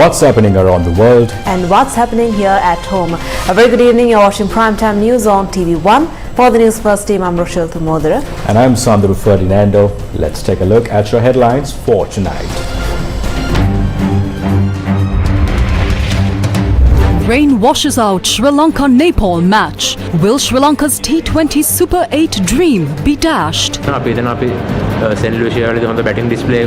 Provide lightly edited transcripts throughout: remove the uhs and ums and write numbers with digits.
what's happening around the world and what's happening here at home. A very good evening. You're watching Primetime News on TV1. For the Newsfirst team, I'm Rochelle Tumodera. And I'm Sandru Ferdinando. Let's take a look at your headlines for tonight. Rain washes out Sri Lanka-Nepal match. Will Sri Lanka's T20 Super 8 dream be dashed? batting display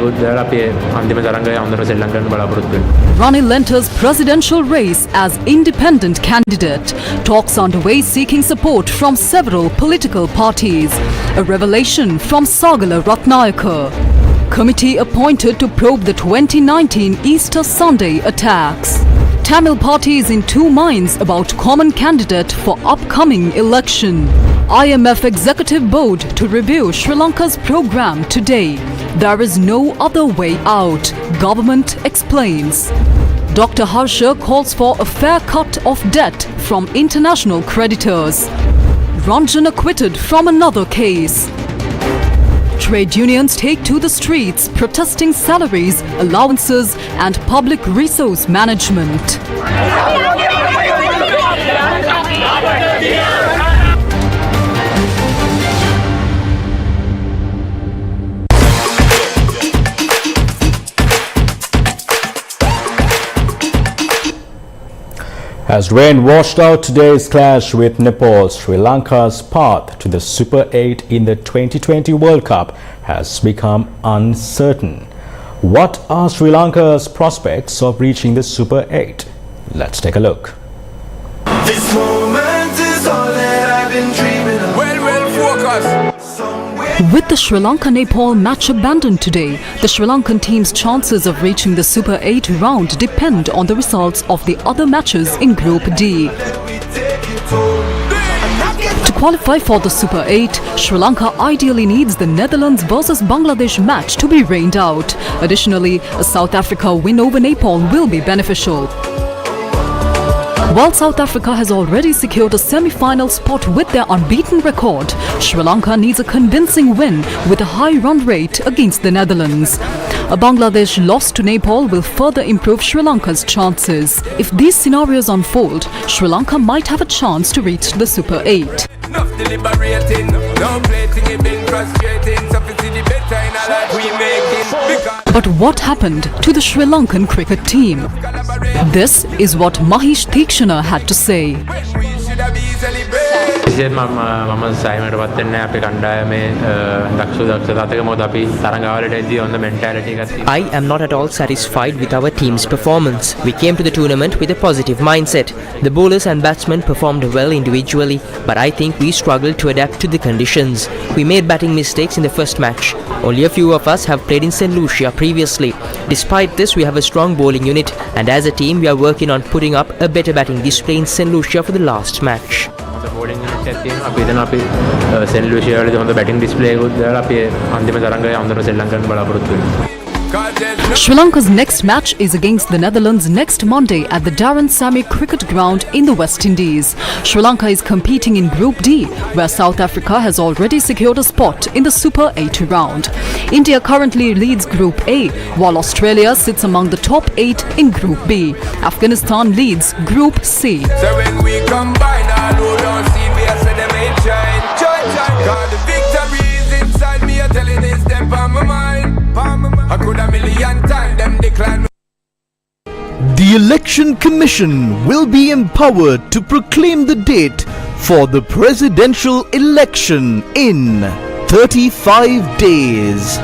Rani Lenta's presidential race as independent candidate. Talks underway seeking support from several political parties. A revelation from Sagala Ratnayaka. Committee appointed to probe the 2019 Easter Sunday attacks. Tamil party is in two minds about common candidate for upcoming election. IMF Executive Board to review Sri Lanka's program today. There is no other way out, government explains. Dr. Harsha calls for a fair cut of debt from international creditors. Ranjan acquitted from another case. Trade unions take to the streets protesting salaries, allowances and public resource management. As rain washed out today's clash with Nepal, Sri Lanka's path to the Super 8 in the 2020 World Cup has become uncertain. What are Sri Lanka's prospects of reaching the Super 8? Let's take a look. This moment is all that I've been dreaming of. Well, focus. With the Sri Lanka-Nepal match abandoned today, the Sri Lankan team's chances of reaching the Super 8 round depend on the results of the other matches in Group D. To qualify for the Super 8, Sri Lanka ideally needs the Netherlands versus Bangladesh match to be rained out. Additionally, a South Africa win over Nepal will be beneficial. While South Africa has already secured a semi-final spot with their unbeaten record, Sri Lanka needs a convincing win with a high run rate against the Netherlands. A Bangladesh loss to Nepal will further improve Sri Lanka's chances. If these scenarios unfold, Sri Lanka might have a chance to reach the Super 8. But what happened to the Sri Lankan cricket team? This is what Mahesh Theekshana had to say. I am not at all satisfied with our team's performance. We came to the tournament with a positive mindset. The bowlers and batsmen performed well individually, but I think we struggled to adapt to the conditions. We made batting mistakes in the first match. Only a few of us have played in St. Lucia previously. Despite this, we have a strong bowling unit, and as a team we are working on putting up a better batting display in St. Lucia for the last match. batting display Sri Lanka's next match is against the Netherlands next Monday at the Darren Sammy Cricket Ground in the West Indies. Sri Lanka is competing in Group D, where South Africa has already secured a spot in the Super 8 round. India currently leads Group A, while Australia sits among the top 8 in Group B. Afghanistan leads Group C. So when we combine our load on scene, we are said them ain't shine. God, the victory is inside me, I'm telling this them on my mind. I could a million times them decline. The Election Commission will be empowered to proclaim the date for the presidential election in 35 days.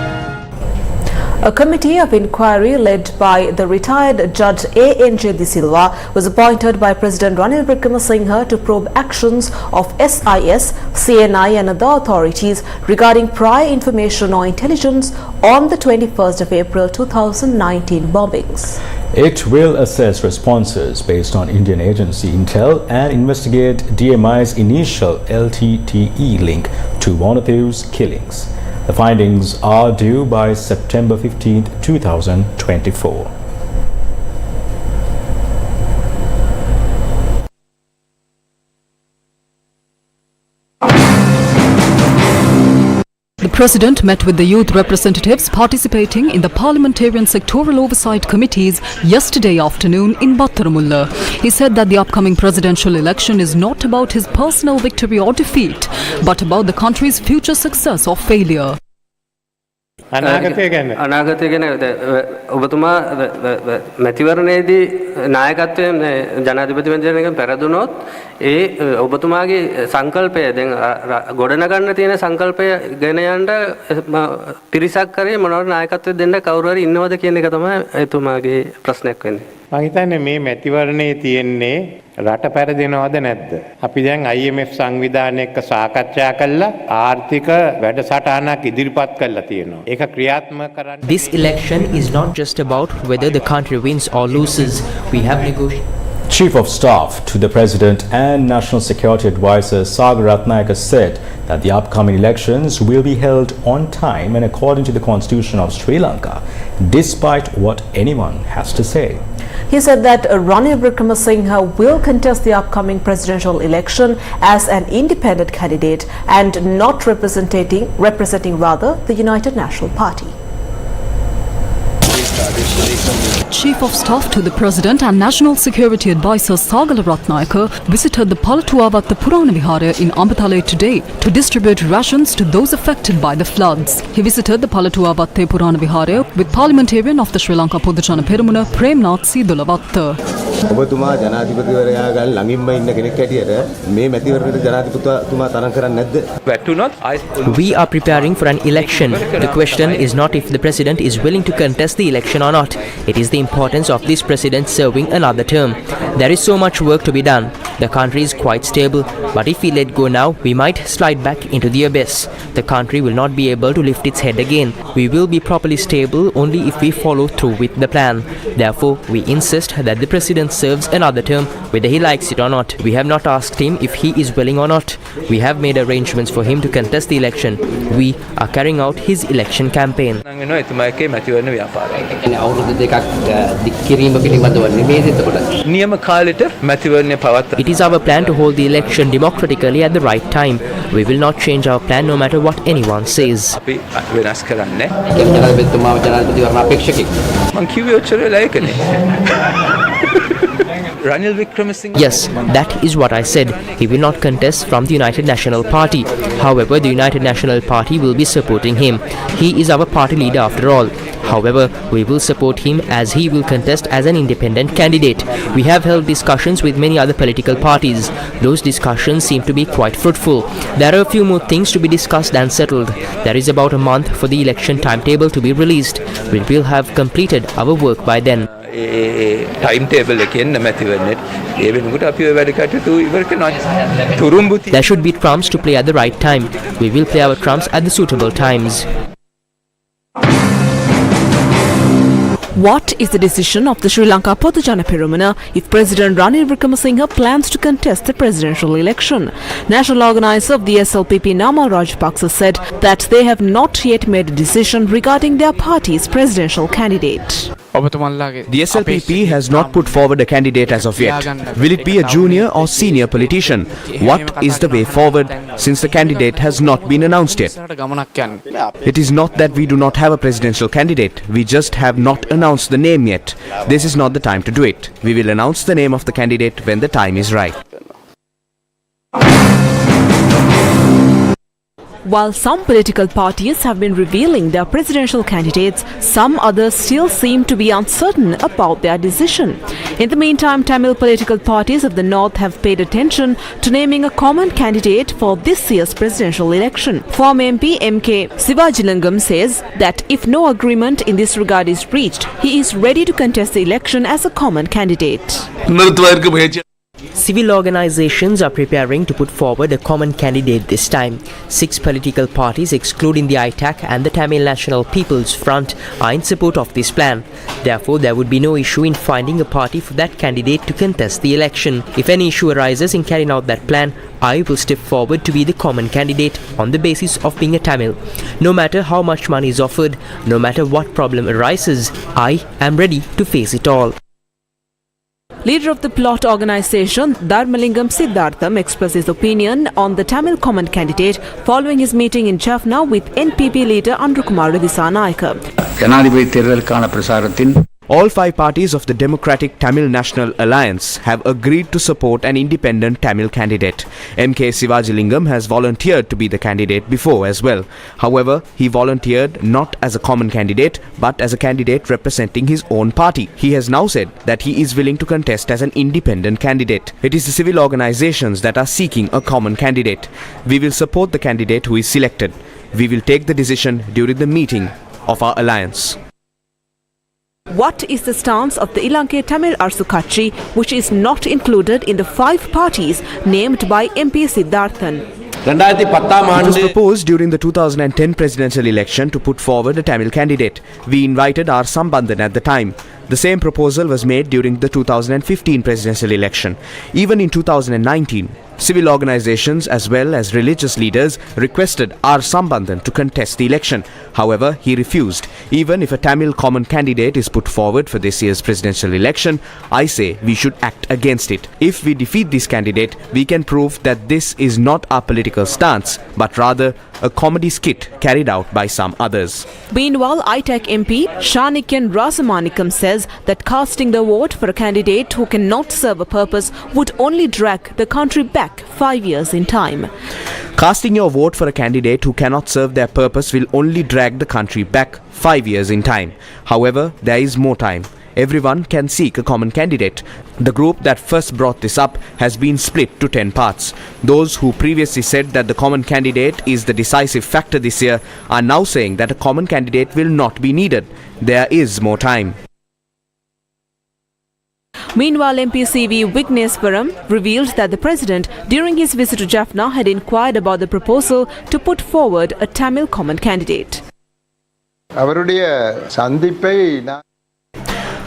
A committee of inquiry led by the retired Judge A.N.J. De Silva was appointed by President Ranil Wickremesinghe to probe actions of SIS, CNI and other authorities regarding prior information or intelligence on the 21st of April 2019 bombings. It will assess responses based on Indian agency intel and investigate DMI's initial LTTE link to one of those killings. The findings are due by September 15, 2024. The President met with the youth representatives participating in the parliamentarian sectoral oversight committees yesterday afternoon in Battaramulla. He said that the upcoming presidential election is not about his personal victory or defeat, but about the country's future success or failure. අනාගතය ගැන ඔබතුමා මැතිවරණයේදී නායකත්වයෙන් ජනාධිපතිවරයෙක් පෙරදුනොත් ඒ ඔබතුමාගේ සංකල්පය දැන් ගොඩනගන්න තියෙන සංකල්පය ගෙන යන්න පිරිසක් කරේ මොනවාද නායකත්වය දෙන්න කවුරු හරි ඉන්නවද කියන එක තමයි එතුමාගේ ප්‍රශ්නයක් වෙන්නේ. මම හිතන්නේ මේ මැතිවරණයේ තියෙන්නේ රට පැරදෙනවද නැද්ද? අපි දැන් IMF සංවිධානය එක්ක සාකච්ඡා කළා ආර්ථික වැඩසටහනක් ඉදිරිපත් කළා තියෙනවා. ඒක ක්‍රියාත්මක කරන්න. This election is not just about whether the country wins or loses. We have negotiated. Chief of Staff to the President and National Security Advisor Sagar Ratnayaka said that the upcoming elections will be held on time and according to the Constitution of Sri Lanka, despite what anyone has to say. He said that Ranil Wickremesinghe will contest the upcoming presidential election as an independent candidate and not representing the United National Party. Chief of Staff to the President and National Security Advisor Sagar Ratnayaka visited the Palatuavatta Purana Vihara in Ambatale today to distribute rations to those affected by the floods. He visited the Palatuavatta Purana Vihara with parliamentarian of the Sri Lanka Podujana Peramuna Premnath Sidulavatta. ඔබතුමා ජනාධිපතිවරයා ගාන ළඟින්ම ඉන්න කෙනෙක් හැටියට මේ මැතිවරණයට ජනාධිපතිතුමා තරම් කරන්නේ නැද්ද? We are preparing for an election. The question is not if the president is willing to contest the election or not. It is the importance of this president serving another term. There is so much work to be done. The country is quite stable, but if we let go now, we might slide back into the abyss. The country will not be able to lift its head again. We will be properly stable only if we follow through with the plan. Therefore, we insist that the president serves another term, whether he likes it or not. We have not asked him if he is willing or not. We have made arrangements for him to contest the election. We are carrying out his election campaign. It is our plan to hold the election democratically at the right time. We will not change our plan no matter what anyone says. Yes, that is what I said. He will not contest from the United National Party. However, the United National Party will be supporting him. He is our party leader after all. However, we will support him as he will contest as an independent candidate. We have held discussions with many other political parties. Those discussions seem to be quite fruitful. There are a few more things to be discussed and settled. There is about a month for the election timetable to be released. We will have completed our work by then. There should be trumps to play at the right time. We will play our trumps at the suitable times. What is the decision of the Sri Lanka Podujana Peramuna if President Ranil Wickremesinghe plans to contest the presidential election? National organizer of the SLPP Nama Rajapaksa said that they have not yet made a decision regarding their party's presidential candidate. The SLPP has not put forward a candidate as of yet. Will it be a junior or senior politician? What is the way forward since the candidate has not been announced yet? It is not that we do not have a presidential candidate. We just have not announced the name yet. This is not the time to do it. We will announce the name of the candidate when the time is right. While some political parties have been revealing their presidential candidates, some others still seem to be uncertain about their decision. In the meantime, Tamil political parties of the north have paid attention to naming a common candidate for this year's presidential election. Former MP MK Sivajilangam says that if no agreement in this regard is reached, he is ready to contest the election as a common candidate. Civil organizations are preparing to put forward a common candidate this time. 6 political parties, excluding the ITAC and the Tamil National People's Front, are in support of this plan. Therefore, there would be no issue in finding a party for that candidate to contest the election. If any issue arises in carrying out that plan, I will step forward to be the common candidate on the basis of being a Tamil. No matter how much money is offered, no matter what problem arises, I am ready to face it all. Leader of the plot organisation, Dharmalingam Siddhartham, expressed his opinion on the Tamil common candidate following his meeting in Jaffna with NPP leader Andrukumar Disanayake. All five parties of the Democratic Tamil National Alliance have agreed to support an independent Tamil candidate. M.K. Sivajalingam has volunteered to be the candidate before as well. However, he volunteered not as a common candidate but as a candidate representing his own party. He has now said that he is willing to contest as an independent candidate. It is the civil organizations that are seeking a common candidate. We will support the candidate who is selected. We will take the decision during the meeting of our alliance. What is the stance of the Ilanke Tamil Arsu Katchi, which is not included in the five parties named by MP Siddharthan? It was proposed during the 2010 presidential election to put forward a Tamil candidate. We invited our Sambandhan at the time. The same proposal was made during the 2015 presidential election. Even in 2019, civil organizations as well as religious leaders requested R. Sambandhan to contest the election. However, he refused. Even if a Tamil common candidate is put forward for this year's presidential election, I say we should act against it. If we defeat this candidate, we can prove that this is not our political stance, but rather a comedy skit carried out by some others. Meanwhile, ITAC MP Shanikyan Rasamanikam says that casting the vote for a candidate who cannot serve a purpose would only drag the country back 5 years in time. Casting your vote for a candidate who cannot serve their purpose will only drag the country back 5 years in time. However, there is more time. Everyone can seek a common candidate. The group that first brought this up has been split to 10 parts. Those who previously said that the common candidate is the decisive factor this year are now saying that a common candidate will not be needed. There is more time. Meanwhile, MP CV Vigneswaram revealed that the president, during his visit to Jaffna, had inquired about the proposal to put forward a Tamil common candidate.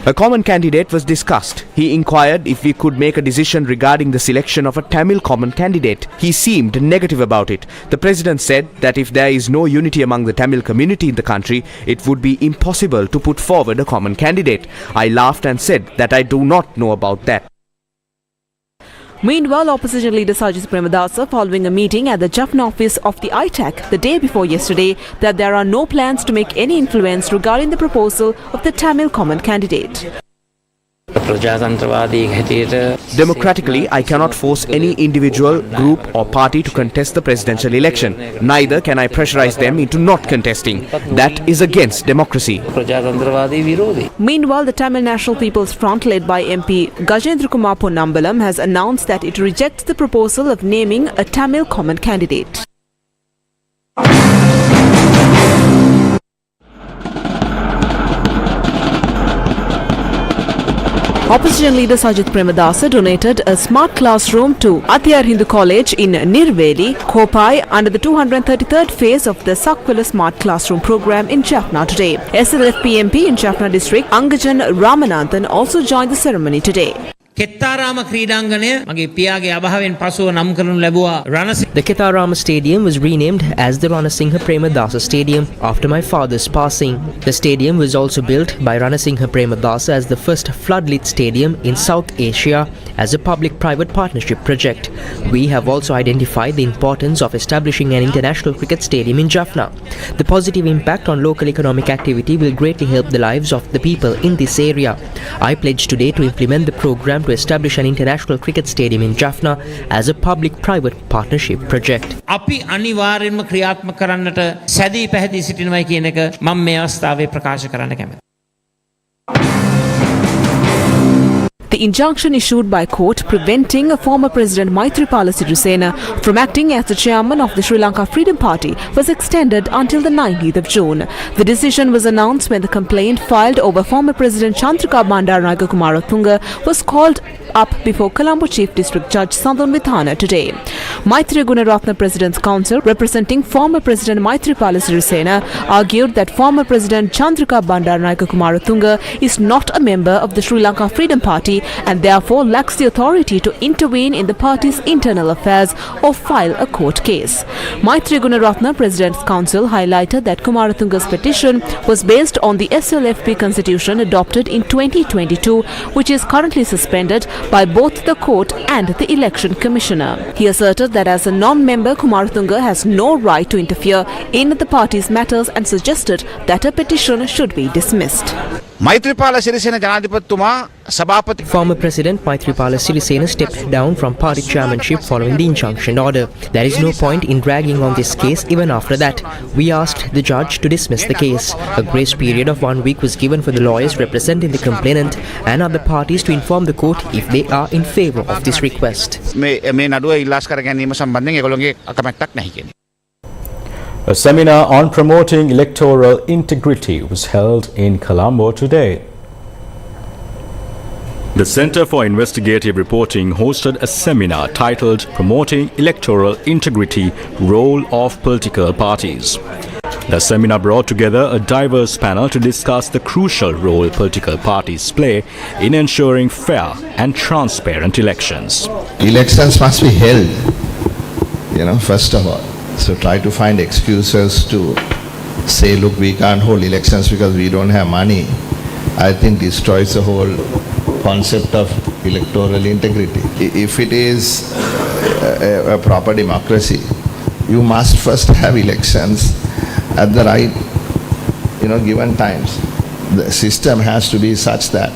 A common candidate was discussed. He inquired if we could make a decision regarding the selection of a Tamil common candidate. He seemed negative about it. The president said that if there is no unity among the Tamil community in the country, it would be impossible to put forward a common candidate. I laughed and said that I do not know about that. Meanwhile, opposition leader Sajith Premadasa, following a meeting at the Jaffna office of the ITAC the day before yesterday, that there are no plans to make any influence regarding the proposal of the Tamil common candidate. Democratically, I cannot force any individual, group or party to contest the presidential election. Neither can I pressurize them into not contesting. That is against democracy. Meanwhile, the Tamil National People's Front, led by MP Gajendra Kumar Ponnambalam, has announced that it rejects the proposal of naming a Tamil common candidate. Opposition leader Sajith Premadasa donated a smart classroom to Athiyar Hindu College in Nirveli, Kopai, under the 233rd phase of the Sakwala Smart Classroom program in Jaffna today. SLFP MP in Jaffna district, Angajan Ramanathan, also joined the ceremony today. The Kettarama Stadium was renamed as the Ranasinghe Premadasa Stadium after my father's passing. The stadium was also built by Ranasinghe Premadasa as the first floodlit stadium in South Asia as a public-private partnership project. We have also identified the importance of establishing an international cricket stadium in Jaffna. The positive impact on local economic activity will greatly help the lives of the people in this area. I pledge today to implement the program to establish an international cricket stadium in Jaffna as a public-private partnership project. අපි අනිවාර්යෙන්ම ක්‍රියාත්මක කරන්නට සැදී පැහැදී සිටිනවයි කියන එක මම මේ අවස්ථාවේ ප්‍රකාශ කරන්න කැමතියි. The injunction issued by court preventing former President Maithripala Sirisena from acting as the chairman of the Sri Lanka Freedom Party was extended until the 19th of June. The decision was announced when the complaint filed over former President Chandrika Bandaranaike Kumaratunga was called up before Colombo Chief District Judge Sandon Vithana today. Maitri Gunaratna President's Counsel, representing former President Maithripala Sirisena, argued that former President Chandrika Bandaranaike Kumaratunga is not a member of the Sri Lanka Freedom Party and therefore lacks the authority to intervene in the party's internal affairs or file a court case. Maitri Gunaratna, President's Council, highlighted that Kumaratunga's petition was based on the SLFP constitution adopted in 2022, which is currently suspended by both the court and the Election Commissioner. He asserted that as a non-member, Kumaratunga has no right to interfere in the party's matters and suggested that a petition should be dismissed. Former President Maithripala Sirisena stepped down from party chairmanship following the injunction order. There is no point in dragging on this case even after that. We asked the judge to dismiss the case. A grace period of 1 week was given for the lawyers representing the complainant and other parties to inform the court if they are in favour of this request. A seminar on promoting electoral integrity was held in Colombo today. The Center for Investigative Reporting hosted a seminar titled Promoting Electoral Integrity, Role of Political Parties. The seminar brought together a diverse panel to discuss the crucial role political parties play in ensuring fair and transparent elections. Elections must be held, first of all. So try to find excuses to say, look, we can't hold elections because we don't have money, I think destroys the whole concept of electoral integrity. If it is a proper democracy, you must first have elections at the right, given times. The system has to be such that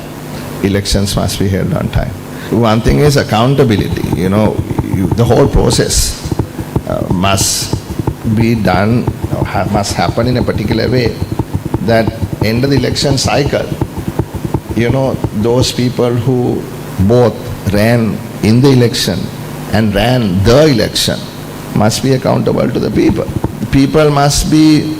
elections must be held on time. One thing is accountability. The whole process must be done, must happen in a particular way that end of the election cycle, those people who both ran in the election and ran the election must be accountable to the people. People must be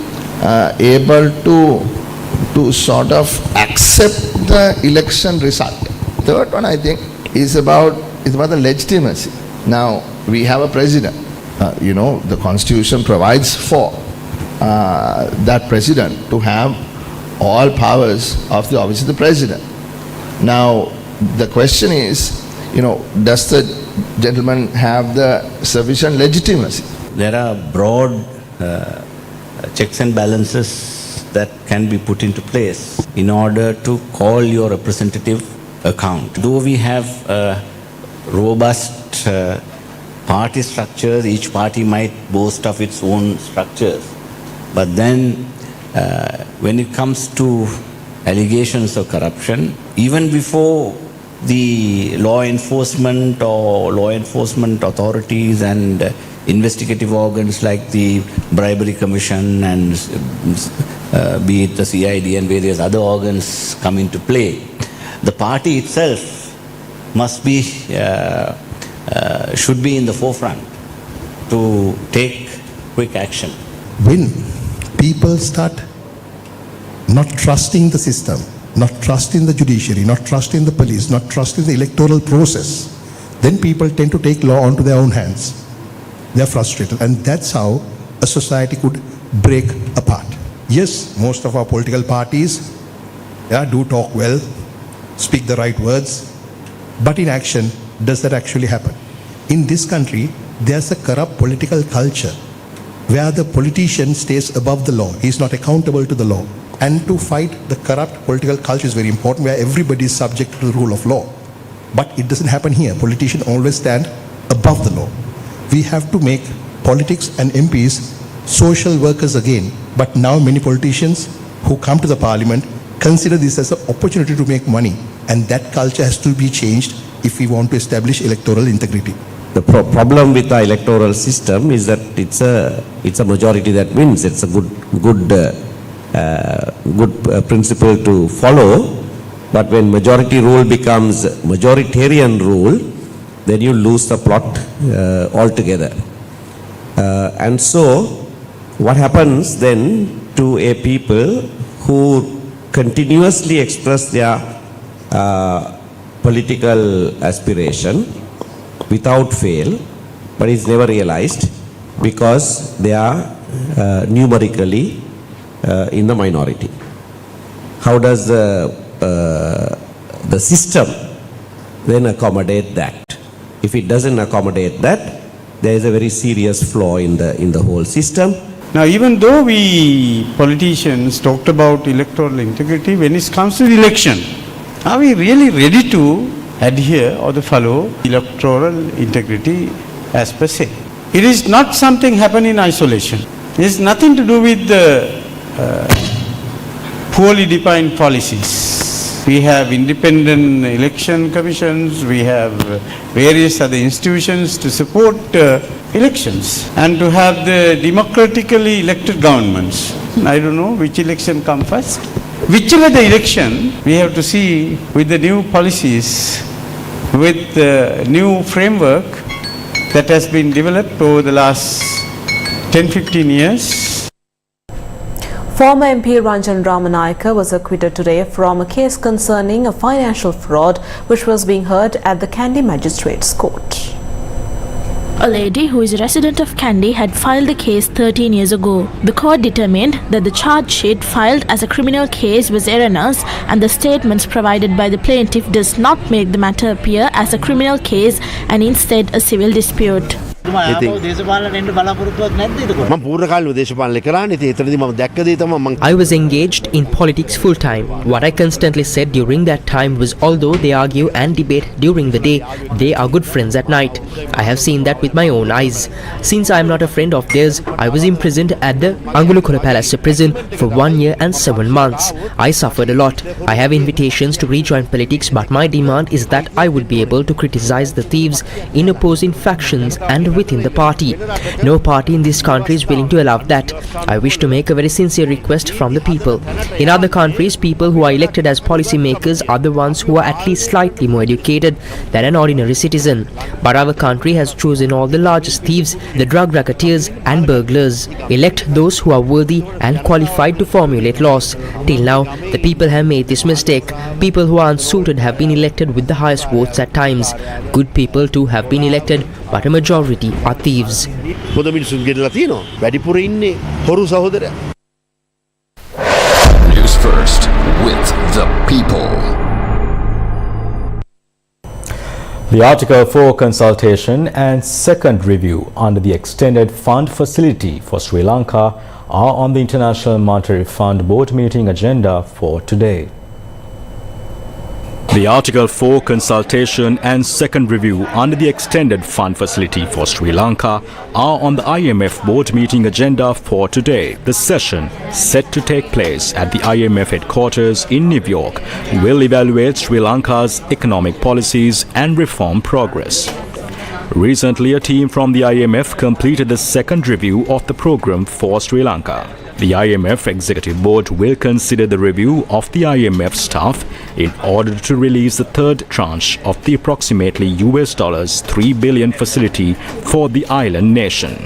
able to sort of accept the election result. Third one, I think, is about the legitimacy. Now, we have a president. The Constitution provides for that president to have all powers of the office of the president. Now, the question is, does the gentleman have the sufficient legitimacy? There are broad checks and balances that can be put into place in order to call your representative account. Though we have robust party structures, each party might boast of its own structures. But then when it comes to allegations of corruption, even before the law enforcement or law enforcement authorities and investigative organs like the Bribery Commission and be it the CID and various other organs come into play, the party itself must be should be in the forefront to take quick action. When people start not trusting the system, not trusting the judiciary, not trusting the police, not trusting the electoral process, then people tend to take law onto their own hands. They are frustrated, and that's how a society could break apart. Yes, most of our political parties do talk well, speak the right words, but in action, does that actually happen? In this country, there's a corrupt political culture where the politician stays above the law. He is not accountable to the law. And to fight the corrupt political culture is very important, where everybody is subject to the rule of law. But it doesn't happen here. Politicians always stand above the law. We have to make politics and MPs social workers again. But now many politicians who come to the parliament consider this as an opportunity to make money. And that culture has to be changed if we want to establish electoral integrity. The problem with the electoral system is that it's a majority that wins. It's a good principle to follow. But when majority rule becomes majoritarian rule, then you lose the plot altogether. And so, what happens then to a people who continuously express their political aspiration without fail, but is never realized because they are numerically in the minority? How does the system then accommodate that. If it doesn't accommodate that, there is a very serious flaw in the whole system. Now, even though we politicians talked about electoral integrity, when it comes to the election, are we really ready to adhere or to follow electoral integrity as per se? It is not something happen in isolation. It has nothing to do with the poorly defined policies. We have independent election commissions, we have various other institutions to support elections and to have the democratically elected governments. I don't know which election come first. Whichever the election, we have to see with the new policies, with the new framework that has been developed over the last 10-15 years. Former MP Ranjan Ramanayaka was acquitted today from a case concerning a financial fraud which was being heard at the Kandy Magistrates Court. A lady who is a resident of Kandy had filed the case 13 years ago. The court determined that the charge sheet filed as a criminal case was erroneous and the statements provided by the plaintiff does not make the matter appear as a criminal case and instead a civil dispute. I was engaged in politics full time. What I constantly said during that time was although they argue and debate during the day, they are good friends at night. I have seen that with my own eyes. Since I am not a friend of theirs, I was imprisoned at the Angulukula Palace prison for 1 year and 7 months. I suffered a lot. I have invitations to rejoin politics, but my demand is that I would be able to criticize the thieves in opposing factions and within the party. No party in this country is willing to allow that. I wish to make a very sincere request from the people. In other countries, people who are elected as policy makers are the ones who are at least slightly more educated than an ordinary citizen. But our country has chosen all the largest thieves, the drug racketeers and burglars. Elect those who are worthy and qualified to formulate laws. Till now, the people have made this mistake. People who are unsuited have been elected with the highest votes at times. Good people too have been elected, but a majority are thieves. Newsfirst with the people. The Article 4 consultation and second review under the Extended Fund Facility for Sri Lanka are on the International Monetary Fund Board meeting agenda for today. The Article 4 consultation and second review under the Extended Fund Facility for Sri Lanka are on the IMF board meeting agenda for today. The session, set to take place at the IMF headquarters in New York, will evaluate Sri Lanka's economic policies and reform progress. Recently, a team from the IMF completed the second review of the program for Sri Lanka. The IMF Executive Board will consider the review of the IMF staff in order to release the third tranche of the approximately $3 billion facility for the island nation.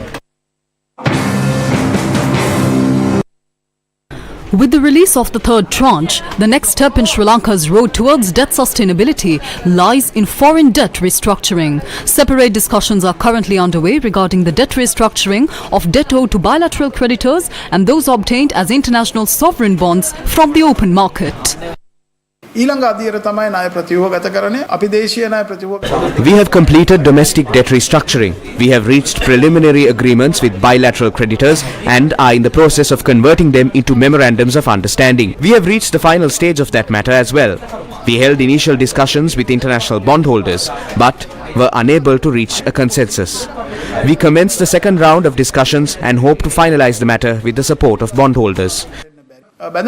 With the release of the third tranche, the next step in Sri Lanka's road towards debt sustainability lies in foreign debt restructuring. Separate discussions are currently underway regarding the debt restructuring of debt owed to bilateral creditors and those obtained as international sovereign bonds from the open market. We have completed domestic debt restructuring. We have reached preliminary agreements with bilateral creditors and are in the process of converting them into memorandums of understanding. We have reached the final stage of that matter as well. We held initial discussions with international bondholders but were unable to reach a consensus. We commenced the second round of discussions and hope to finalize the matter with the support of bondholders. We have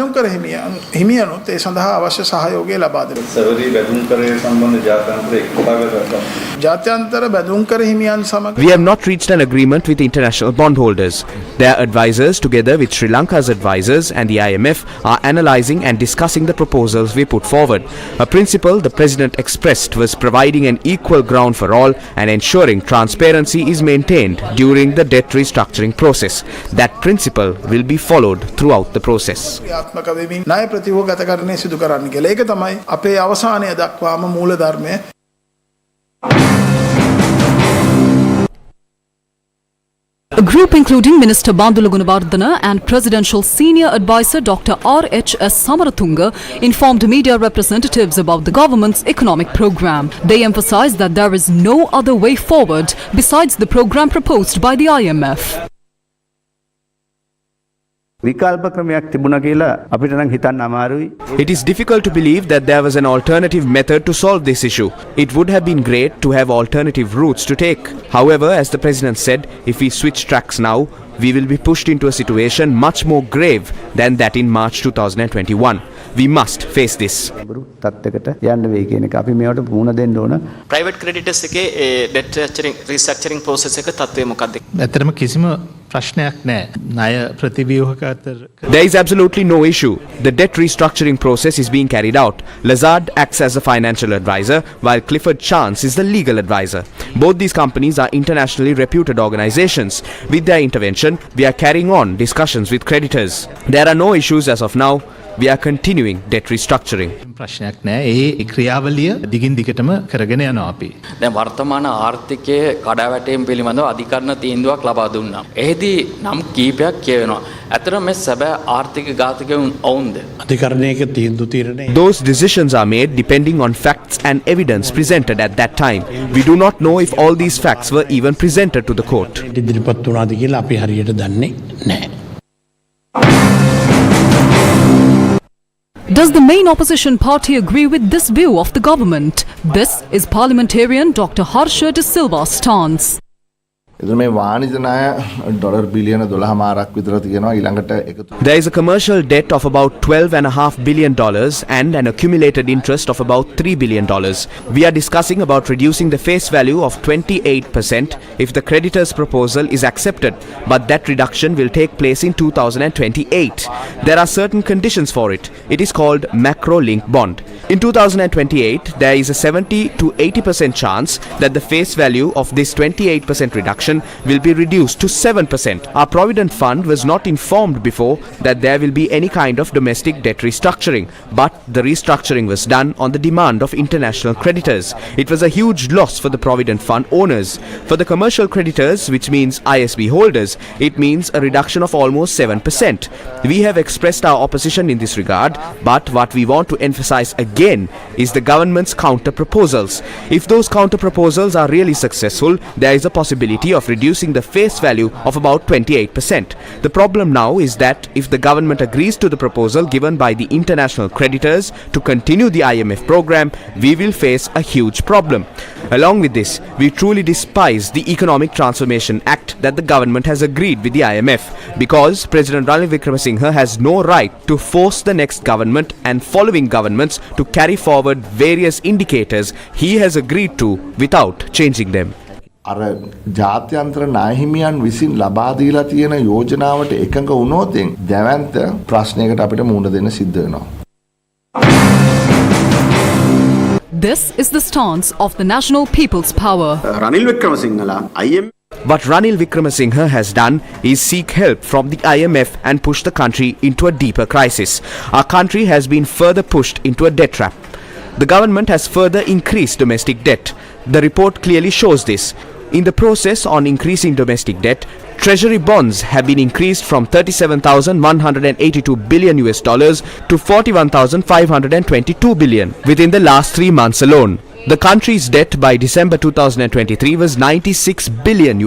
not reached an agreement with international bondholders. Their advisors, together with Sri Lanka's advisors and the IMF, are analysing and discussing the proposals we put forward. A principle the President expressed was providing an equal ground for all and ensuring transparency is maintained during the debt restructuring process. That principle will be followed throughout the process. ක්‍රියාත්මක වෙමින් ණය ප්‍රතිවෝග ගතකරණය සිදු කරන්න කියලා. ඒක තමයි අපේ අවසානය දක්වාම A group including Minister Bandula Gunawardena and Presidential Senior Advisor Dr. R.H.S. Samarathunga informed media representatives about the government's economic program. They emphasized that there is no other way forward besides the program proposed by the IMF. It is difficult to believe that there was an alternative method to solve this issue. It would have been great to have alternative routes to take. However, as the President said, if we switch tracks now, we will be pushed into a situation much more grave than that in March 2021. We must face this. Private creditors debt restructuring process එක තත්ත්වය මොකක්ද? ඇත්තටම කිසිම ප්‍රශ්නයක් නැහැ. ණය ප්‍රතිව්‍යුහක අතර There is absolutely no issue. The debt restructuring process is being carried out. Lazard acts as a financial advisor, while Clifford Chance is the legal advisor. Both these companies are internationally reputed organizations. With their intervention, we are carrying on discussions with creditors. There are no issues as of now. We are continuing debt restructuring. ප්‍රශ්නයක් නැහැ. ඒ ක්‍රියාවලිය දිගින් දිගටම කරගෙන යනවා අපි. දැන් වර්තමාන ආර්ථිකයේ කඩාවැටීම් පිළිබඳව අධිකරණ තීන්දුවක් ලබා දුන්නා. එෙහිදී නම් කීපයක් කියවෙනවා. අතර මේ සැබෑ ආර්ථික ඝාතකයන් ඔවුන්ද? අධිකරණයක තීන්දුව తీරණේ. Those decisions are made depending on facts and evidence presented at that time. We do not know if all these facts were even presented to the court. ඉදිරිපත් වුණාද කියලා අපි හරියට දන්නේ නැහැ. Does the main opposition party agree with this view of the government? This is parliamentarian Dr. Harsha De Silva's stance. මේ වාණිජ ණය ඩොලර් බිලියන 12.5ක් විතර තියෙනවා ඊළඟට එකතු. There is a commercial debt of about $12.5 billion and an accumulated interest of about $3 billion. We are discussing about reducing the face value of 28% if the creditor's proposal is accepted, but that reduction will take place in 2028. There are certain conditions for it. It is called macro-link bond. In 2028, there is a 70 to 80% chance that the face value of this 28% reduction will be reduced to 7%. Our Provident Fund was not informed before that there will be any kind of domestic debt restructuring, but the restructuring was done on the demand of international creditors. It was a huge loss for the Provident Fund owners. For the commercial creditors, which means ISB holders, it means a reduction of almost 7%. We have expressed our opposition in this regard, but what we want to emphasize again is the government's counter proposals. If those counter proposals are really successful, there is a possibility of reducing the face value of about 28%. The problem now is that if the government agrees to the proposal given by the international creditors to continue the IMF program, we will face a huge problem. Along with this, we truly despise the Economic Transformation Act that the government has agreed with the IMF, because President Ranil Wickremesinghe has no right to force the next government and following governments to carry forward various indicators he has agreed to without changing them. අර ජාත්‍යන්තර නායහිමියන් විසින් ලබා දීලා තියෙන යෝජනාවට එකඟ වුණොත් දැවැන්ත ප්‍රශ්නයකට අපිට මුහුණ දෙන්න සිද්ධ වෙනවා. This is the stance of the National People's Power. Ranil Wickremesinghe What Ranil Wickremesinghe has done is seek help from the IMF and push the country into a deeper crisis. Our country has been further pushed into a debt trap. The government has further increased domestic debt. The report clearly shows this. In the process on increasing domestic debt, treasury bonds have been increased from $37,182 billion to $41,522 billion within the last 3 months alone. The country's debt by December 2023 was $96 billion.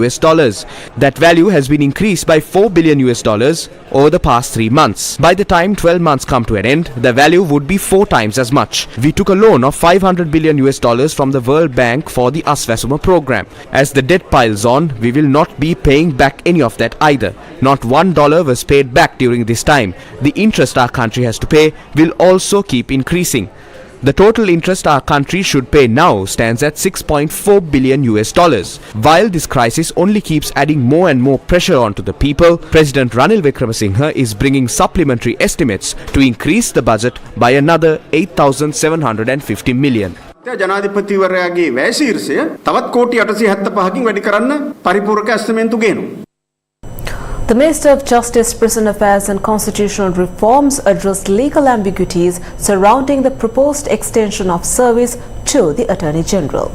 That value has been increased by $4 billion over the past 3 months. By the time 12 months come to an end, the value would be 4 times as much. We took a loan of $500 billion from the World Bank for the Aswasuma program. As the debt piles on, we will not be paying back any of that either. Not $1 was paid back during this time. The interest our country has to pay will also keep increasing. The total interest our country should pay now stands at $6.4 billion. While this crisis only keeps adding more and more pressure onto the people, President Ranil Wickremesinghe is bringing supplementary estimates to increase the budget by another 8,750 million. ජනාධිපතිවරයාගේ වැය ශීර්ෂය තවත් කෝටි 875කින් වැඩි කරන්න පරිපූර්ණක ඇස්තිමේන්තු ගේනවා. The Minister of Justice, Prison Affairs and Constitutional Reforms addressed legal ambiguities surrounding the proposed extension of service to the Attorney General.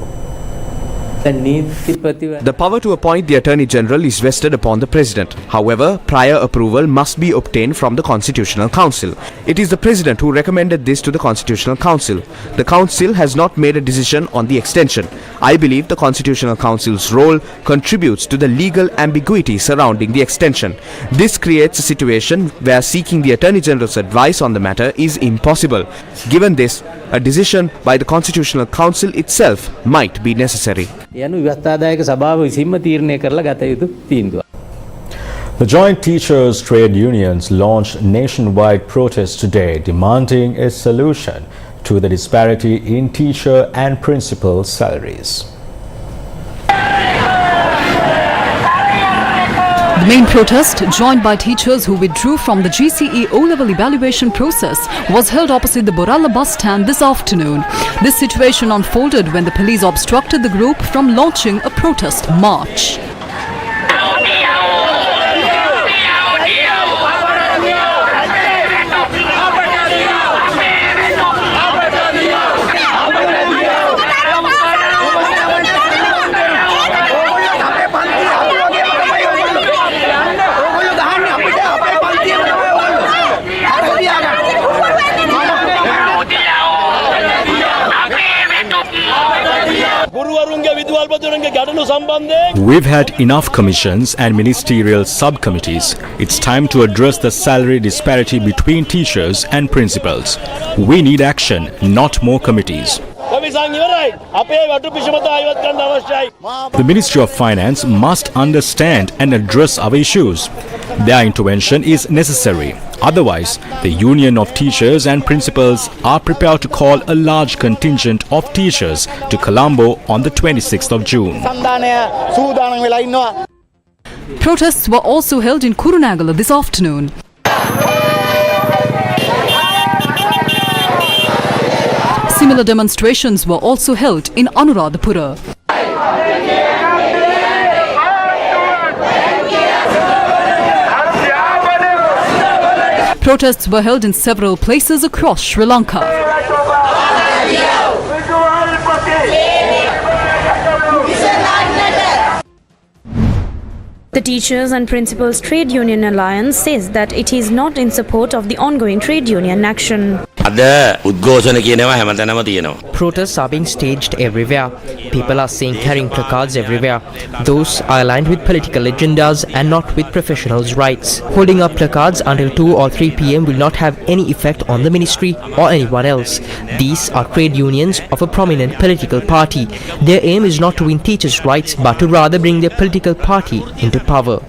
The power to appoint the Attorney General is vested upon the President. However, prior approval must be obtained from the Constitutional Council. It is the President who recommended this to the Constitutional Council. The Council has not made a decision on the extension. I believe the Constitutional Council's role contributes to the legal ambiguity surrounding the extension. This creates a situation where seeking the Attorney General's advice on the matter is impossible. Given this, a decision by the Constitutional Council itself might be necessary. The joint teachers' trade unions launched nationwide protests today demanding a solution to the disparity in teacher and principal salaries. The main protest, joined by teachers who withdrew from the GCE O-level evaluation process, was held opposite the Boralla bus stand this afternoon. This situation unfolded when the police obstructed the group from launching a protest march. We've had enough commissions and ministerial subcommittees. It's time to address the salary disparity between teachers and principals. We need action, not more committees. The Ministry of Finance must understand and address our issues. Their intervention is necessary. Otherwise, the Union of Teachers and Principals are prepared to call a large contingent of teachers to Colombo on the 26th of June. Protests were also held in Kurunagala this afternoon. Similar demonstrations were also held in Anuradhapura. Protests were held in several places across Sri Lanka. The Teachers and Principals Trade Union Alliance says that it is not in support of the ongoing trade union action. Protests are being staged everywhere. People are seen carrying placards everywhere. Those are aligned with political agendas and not with professionals' rights. Holding up placards until 2 or 3 p.m. will not have any effect on the ministry or anyone else. These are trade unions of a prominent political party. Their aim is not to win teachers' rights but to rather bring their political party into power.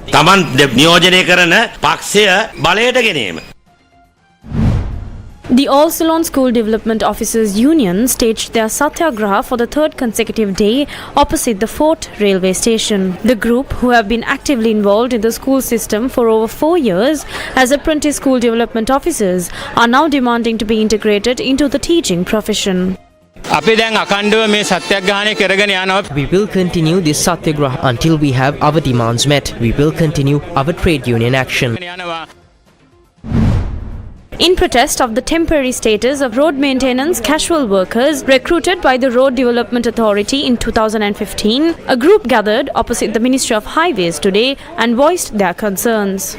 The All Ceylon School Development Officers Union staged their satyagraha for the third consecutive day opposite the Fort railway station. The group, who have been actively involved in the school system for over 4 years as apprentice school development officers, are now demanding to be integrated into the teaching profession. We will continue this satyagraha until we have our demands met. We will continue our trade union action. In protest of the temporary status of road maintenance casual workers recruited by the Road Development Authority in 2015, a group gathered opposite the Ministry of Highways today and voiced their concerns.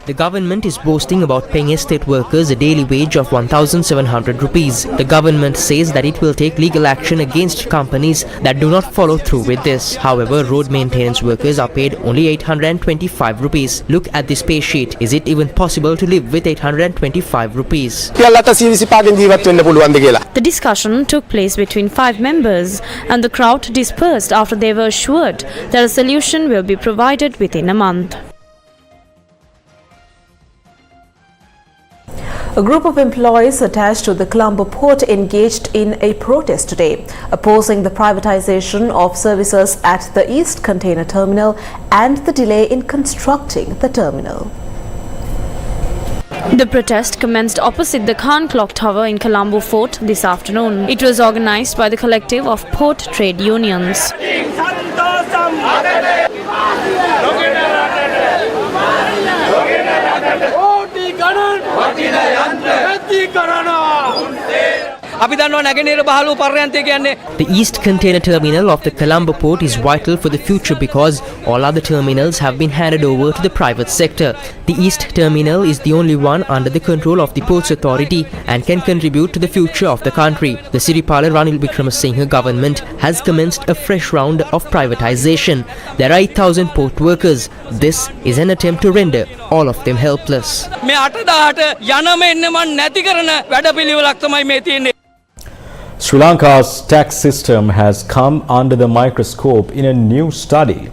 The government is boasting about paying estate workers a daily wage of 1,700 rupees. The government says that it will take legal action against companies that do not follow through with this. However, road maintenance workers are paid only 825 rupees. Look at this pay sheet. Is it even possible to live with 825 rupees? The discussion took place between 5 members and the crowd dispersed after they were assured that a solution will be provided within a month. A group of employees attached to the Colombo port engaged in a protest today, opposing the privatization of services at the East Container Terminal and the delay in constructing the terminal. The protest commenced opposite the Khan Clock Tower in Colombo Fort this afternoon. It was organized by the collective of port trade unions. The East Container Terminal of the Colombo Port is vital for the future because all other terminals have been handed over to the private sector. The East Terminal is the only one under the control of the Ports Authority and can contribute to the future of the country. The Siripala Ranil Wickremesinghe government has commenced a fresh round of privatization. There are 8,000 port workers. This is an attempt to render all of them helpless. Sri Lanka's tax system has come under the microscope in a new study.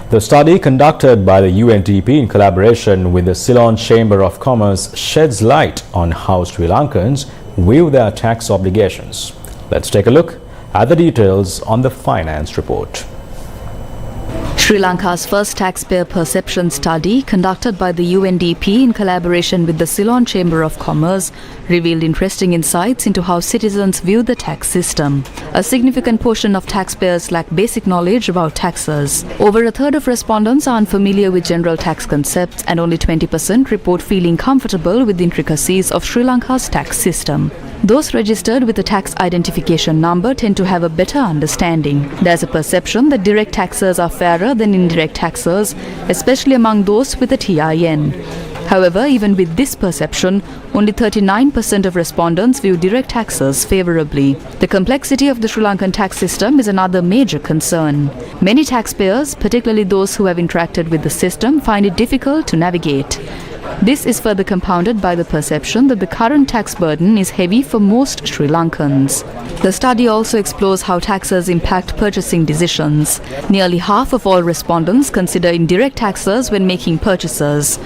The study, conducted by the UNDP in collaboration with the Ceylon Chamber of Commerce, sheds light on how Sri Lankans view their tax obligations. Let's take a look at the details on the finance report. Sri Lanka's first taxpayer perception study, conducted by the UNDP in collaboration with the Ceylon Chamber of Commerce, revealed interesting insights into how citizens view the tax system. A significant portion of taxpayers lack basic knowledge about taxes. Over a third of respondents are unfamiliar with general tax concepts, and only 20% report feeling comfortable with the intricacies of Sri Lanka's tax system. Those registered with a tax identification number tend to have a better understanding. There's a perception that direct taxes are fairer than indirect taxes, especially among those with a TIN. However, even with this perception, only 39% of respondents view direct taxes favorably. The complexity of the Sri Lankan tax system is another major concern. Many taxpayers, particularly those who have interacted with the system, find it difficult to navigate. This is further compounded by the perception that the current tax burden is heavy for most Sri Lankans. The study also explores how taxes impact purchasing decisions. Nearly half of all respondents consider indirect taxes when making purchases.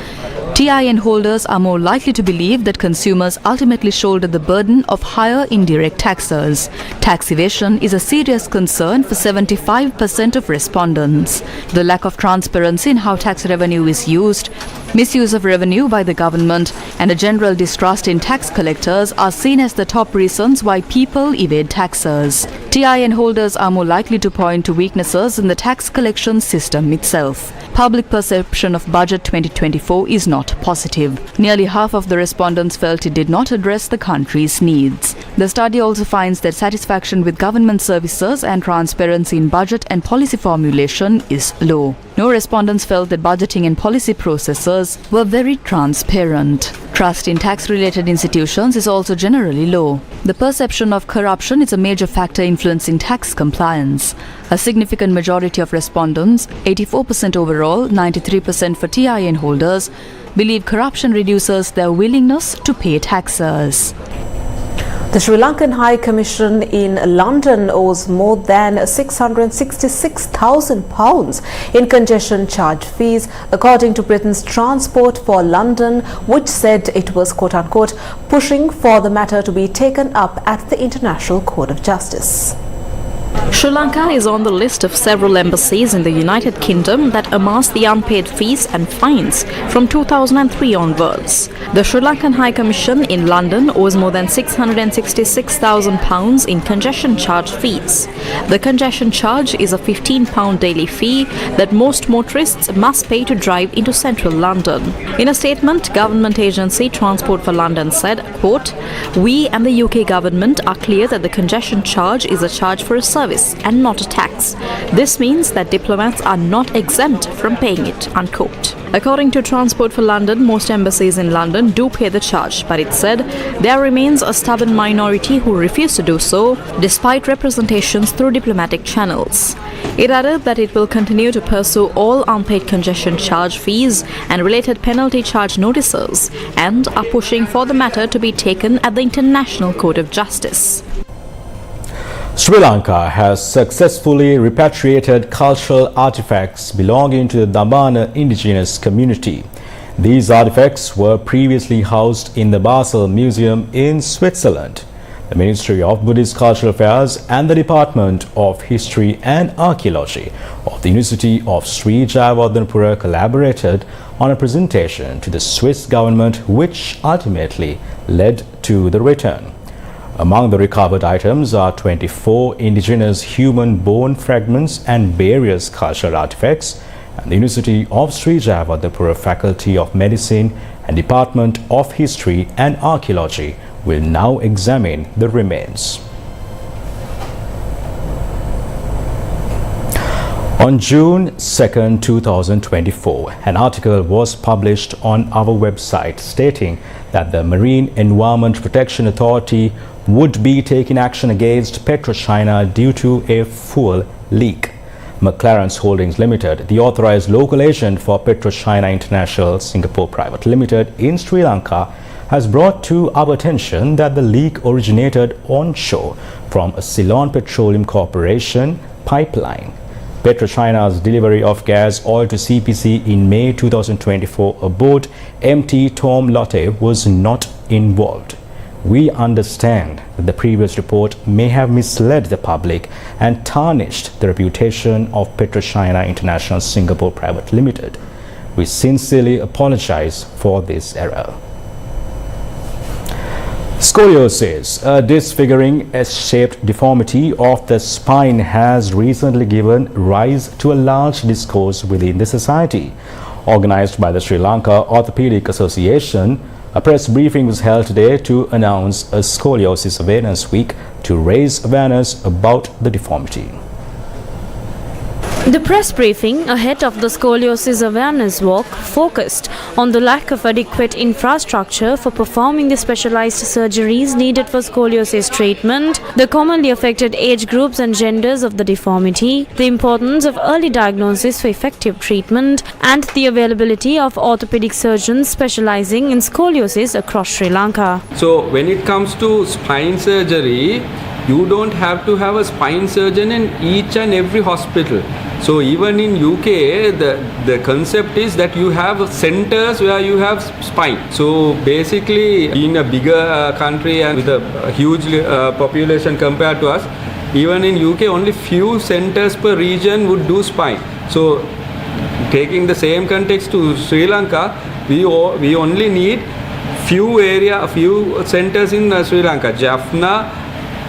TIN holders are more likely to believe that consumers ultimately shoulder the burden of higher indirect taxes. Tax evasion is a serious concern for 75% of respondents. The lack of transparency in how tax revenue is used, misuse of revenue by the government, and a general distrust in tax collectors are seen as the top reasons why people evade taxes. TIN holders are more likely to point to weaknesses in the tax collection system itself. Public perception of Budget 2024 is not positive. Nearly half of the respondents felt it did not address the country's needs. The study also finds that satisfaction with government services and transparency in budget and policy formulation is low. No respondents felt that budgeting and policy processes were very transparent. Trust in tax-related institutions is also generally low. The perception of corruption is a major factor influencing tax compliance. A significant majority of respondents, 84% overall, 93% for TIN holders, believe corruption reduces their willingness to pay taxes. The Sri Lankan High Commission in London owes more than £666,000 in congestion charge fees, according to Britain's Transport for London, which said it was quote-unquote pushing for the matter to be taken up at the International Court of Justice. Sri Lanka is on the list of several embassies in the United Kingdom that amass the unpaid fees and fines from 2003 onwards. The Sri Lankan High Commission in London owes more than £666,000 in congestion charge fees. The congestion charge is a £15 daily fee that most motorists must pay to drive into central London. In a statement, government agency Transport for London said, quote, "We and the UK government are clear that the congestion charge is a charge for a service and not a tax. This means that diplomats are not exempt from paying it," unquote. According to Transport for London, most embassies in London do pay the charge, but it said there remains a stubborn minority who refuse to do so, despite representations through diplomatic channels. It added that it will continue to pursue all unpaid congestion charge fees and related penalty charge notices, and are pushing for the matter to be taken at the International Court of Justice. Sri Lanka has successfully repatriated cultural artifacts belonging to the Dambana indigenous community. These artifacts were previously housed in the Basel Museum in Switzerland. The Ministry of Buddhist Cultural Affairs and the Department of History and Archaeology of the University of Sri Jayawardhanapura collaborated on a presentation to the Swiss government, which ultimately led to the return. Among the recovered items are 24 indigenous human bone fragments and various cultural artifacts, and the University of Sri Jayawardhanapura Faculty of Medicine and Department of History and Archaeology will now examine the remains. On June 2, 2024, an article was published on our website stating that the Marine Environment Protection Authority would be taking action against PetroChina due to a fuel leak. McLaren's Holdings Limited, the authorized local agent for PetroChina International Singapore Private Limited in Sri Lanka, has brought to our attention that the leak originated onshore from a Ceylon Petroleum Corporation pipeline. PetroChina's delivery of gas oil to CPC in May 2024 aboard MT Tom Lotte was not involved. We understand that the previous report may have misled the public and tarnished the reputation of PetroChina International Singapore Private Limited. We sincerely apologize for this error. Scoliosis, a disfiguring S-shaped deformity of the spine, has recently given rise to a large discourse within the society. Organized by the Sri Lanka Orthopedic Association, a press briefing was held today to announce a Scoliosis Awareness Week to raise awareness about the deformity. The press briefing ahead of the Scoliosis Awareness Walk focused on the lack of adequate infrastructure for performing the specialized surgeries needed for scoliosis treatment, the commonly affected age groups and genders of the deformity, the importance of early diagnosis for effective treatment, and the availability of orthopedic surgeons specializing in scoliosis across Sri Lanka. So when it comes to spine surgery, you don't have to have a spine surgeon in each and every hospital. So even in UK, the concept is that you have centers where you have spine. So basically, in a bigger country and with a huge population compared to us, even in UK, only few centers per region would do spine. So taking the same context to Sri Lanka, we only need few centers in Sri Lanka. Jaffna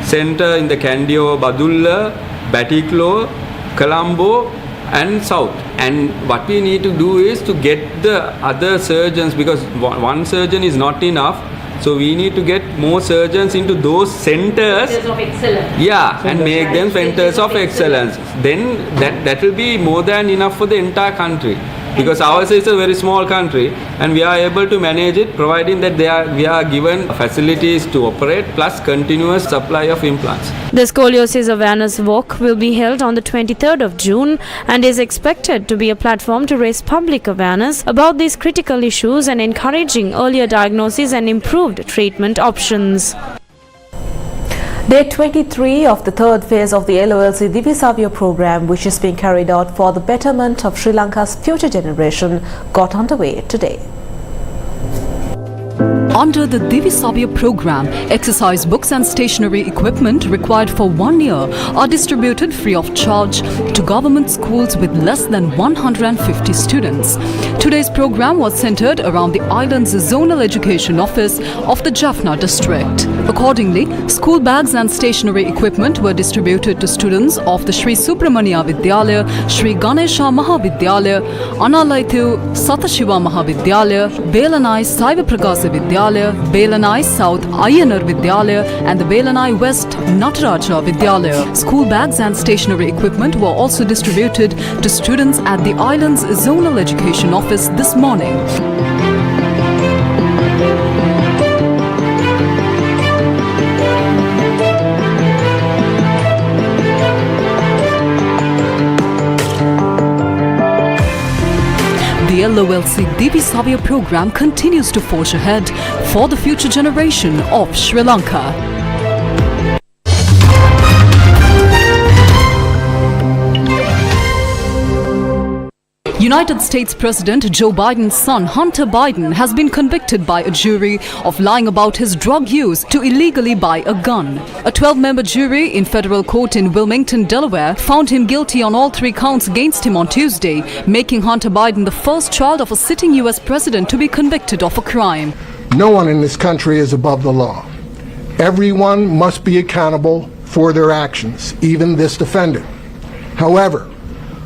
Center in the Kandio, Badulla, Batiklo, Colombo and South. And what we need to do is to get the other surgeons, because one surgeon is not enough. So we need to get more surgeons into those centers. Centers of excellence. Yeah, and make them centers of excellence. Then that will be more than enough for the entire country. Because ours is a very small country and we are able to manage it, providing that we are given facilities to operate plus continuous supply of implants. The Scoliosis Awareness Walk will be held on the 23rd of June and is expected to be a platform to raise public awareness about these critical issues and encouraging earlier diagnosis and improved treatment options. Day 23 of the third phase of the LOLC Divisavya program, which is being carried out for the betterment of Sri Lanka's future generation, got underway today. Under the Divisavya program, exercise books and stationery equipment required for 1 year are distributed free of charge to government schools with less than 150 students. Today's program was centered around the island's Zonal Education Office of the Jaffna district. Accordingly, school bags and stationery equipment were distributed to students of the Sri Subramania Vidyalaya, Sri Ganesha Mahavidyalaya, Analaitu Satashiva Mahavidyalaya, Belanai Saiva Prakasa Vidyalaya, Belanai South Ayanar Vidyalaya and the Belanai West Nataraja Vidyalaya. School bags and stationery equipment were also distributed to students at the island's Zonal Education Office this morning. The LOLC Divisavya program continues to forge ahead for the future generation of Sri Lanka. United States President Joe Biden's son Hunter Biden has been convicted by a jury of lying about his drug use to illegally buy a gun. A 12-member jury in federal court in Wilmington, Delaware, found him guilty on all 3 counts against him on Tuesday, making Hunter Biden the first child of a sitting U.S. president to be convicted of a crime. No one in this country is above the law. Everyone must be accountable for their actions, even this defendant. However,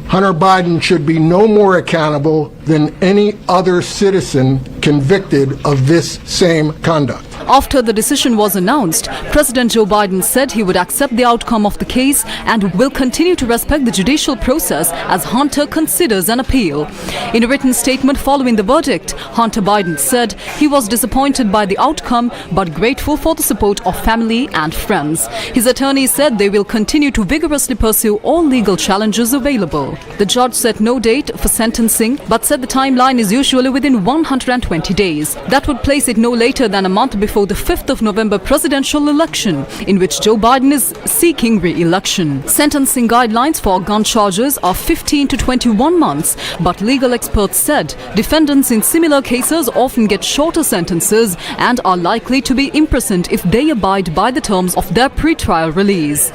Hunter Biden should be no more accountable than any other citizen convicted of this same conduct. After the decision was announced, President Joe Biden said he would accept the outcome of the case and will continue to respect the judicial process as Hunter considers an appeal. In a written statement following the verdict, Hunter Biden said he was disappointed by the outcome but grateful for the support of family and friends. His attorney said they will continue to vigorously pursue all legal challenges available. The judge set no date for sentencing but said the timeline is usually within 120 days. That would place it no later than a month before the 5th of November presidential election, in which Joe Biden is seeking re-election. Sentencing guidelines for gun charges are 15 to 21 months, but legal experts said defendants in similar cases often get shorter sentences and are likely to be imprisoned if they abide by the terms of their pre-trial release.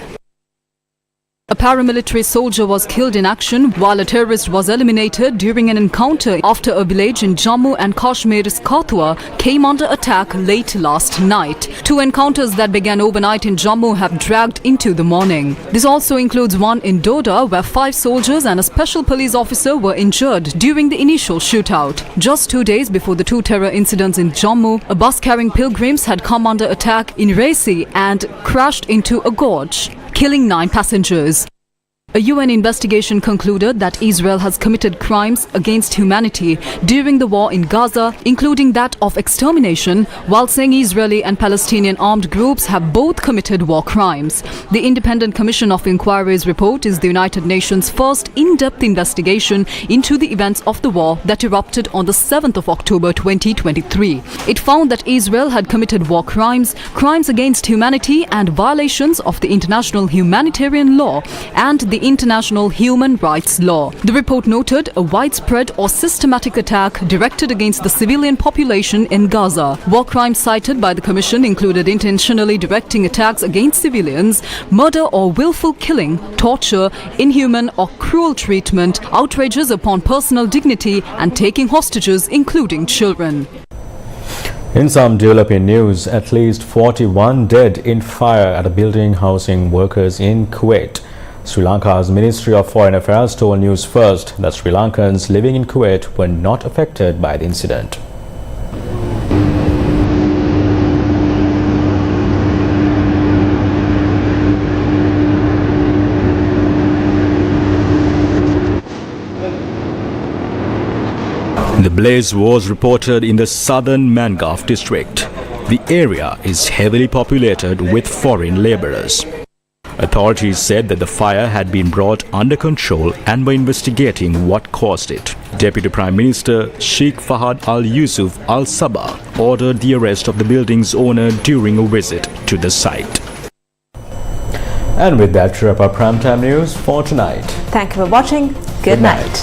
A paramilitary soldier was killed in action while a terrorist was eliminated during an encounter after a village in Jammu and Kashmir's Kathua came under attack late last night. 2 encounters that began overnight in Jammu have dragged into the morning. This also includes one in Doda where 5 soldiers and a special police officer were injured during the initial shootout. Just 2 days before the 2 terror incidents in Jammu, a bus carrying pilgrims had come under attack in Resi and crashed into a gorge, killing 9 passengers. A UN investigation concluded that Israel has committed crimes against humanity during the war in Gaza, including that of extermination, while saying Israeli and Palestinian armed groups have both committed war crimes. The Independent Commission of Inquiry's report is the United Nations' first in-depth investigation into the events of the war that erupted on the 7th of October 2023. It found that Israel had committed war crimes, crimes against humanity and violations of the international humanitarian law and the international human rights law. The report noted a widespread or systematic attack directed against the civilian population in Gaza. War crimes cited by the Commission included intentionally directing attacks against civilians, murder or willful killing, torture, inhuman or cruel treatment, outrages upon personal dignity and taking hostages, including children. In some developing news, at least 41 dead in fire at a building housing workers in Kuwait. Sri Lanka's Ministry of Foreign Affairs told Newsfirst that Sri Lankans living in Kuwait were not affected by the incident. The blaze was reported in the southern Mangav district. The area is heavily populated with foreign laborers. Authorities said that the fire had been brought under control and were investigating what caused it. Deputy Prime Minister Sheikh Fahad Al-Yusuf Al-Sabah ordered the arrest of the building's owner during a visit to the site. And with that, wrap up Primetime News for tonight. Thank you for watching. Good night.